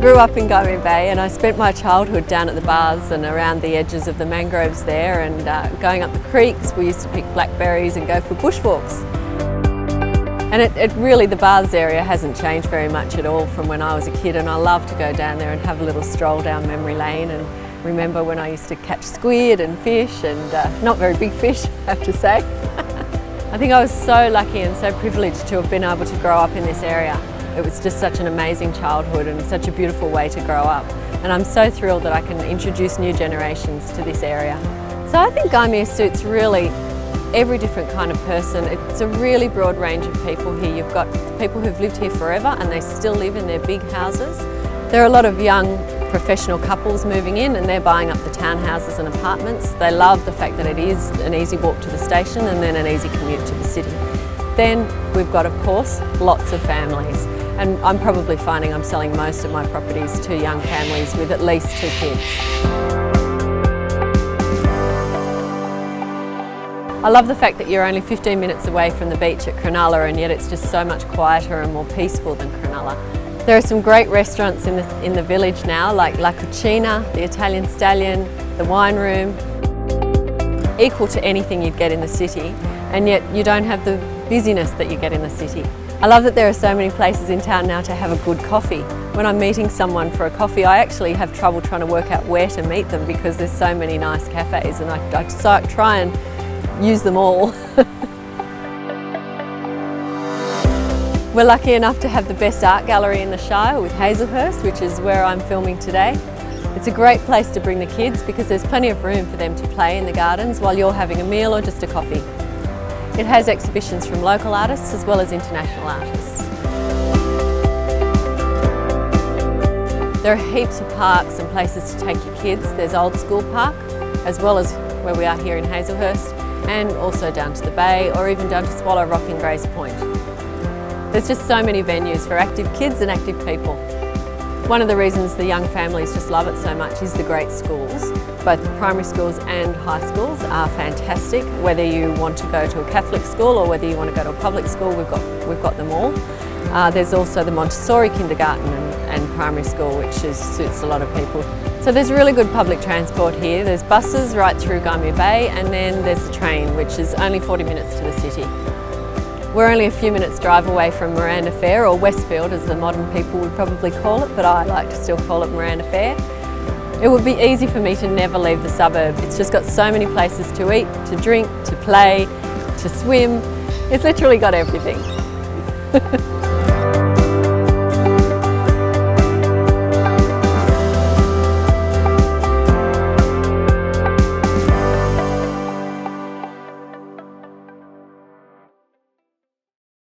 grew up in Gymea Bay and I spent my childhood down at the bars and around the edges of the mangroves there, and going up the creeks. We used to pick blackberries and go for bushwalks. And it really, the bars area hasn't changed very much at all from when I was a kid, and I love to go down there and have a little stroll down memory lane and remember when I used to catch squid and fish, and not very big fish, I have to say. I think I was so lucky and so privileged to have been able to grow up in this area. It was just such an amazing childhood and such a beautiful way to grow up. And I'm so thrilled that I can introduce new generations to this area. So I think Gymea suits really every different kind of person. It's a really broad range of people here. You've got people who've lived here forever and they still live in their big houses. There are a lot of young professional couples moving in and they're buying up the townhouses and apartments. They love the fact that it is an easy walk to the station and then an easy commute to the city. Then we've got, of course, lots of families. And I'm probably finding I'm selling most of my properties to young families with at least 2 kids. I love the fact that you're only 15 minutes away from the beach at Cronulla, and yet it's just so much quieter and more peaceful than Cronulla. There are some great restaurants in the village now, like La Cucina, the Italian Stallion, the Wine Room, equal to anything you'd get in the city, and yet you don't have the busyness that you get in the city. I love that there are so many places in town now to have a good coffee. When I'm meeting someone for a coffee, I actually have trouble trying to work out where to meet them because there's so many nice cafes, and I try and use them all. We're lucky enough to have the best art gallery in the Shire with Hazelhurst, which is where I'm filming today. It's a great place to bring the kids because there's plenty of room for them to play in the gardens while you're having a meal or just a coffee. It has exhibitions from local artists as well as international artists. There are heaps of parks and places to take your kids. There's Old School Park, as well as where we are here in Hazelhurst, and also down to the Bay or even down to Swallow Rock in Grace Point. There's just so many venues for active kids and active people. One of the reasons the young families just love it so much is the great schools. Both primary schools and high schools are fantastic. Whether you want to go to a Catholic school or whether you want to go to a public school, we've got them all. There's also the Montessori kindergarten and primary school, which suits a lot of people. So there's really good public transport here. There's buses right through Gymea Bay, and then there's the train, which is only 40 minutes to the city. We're only a few minutes drive away from Miranda Fair, or Westfield as the modern people would probably call it, but I like to still call it Miranda Fair. It would be easy for me to never leave the suburb. It's just got so many places to eat, to drink, to play, to swim. It's literally got everything.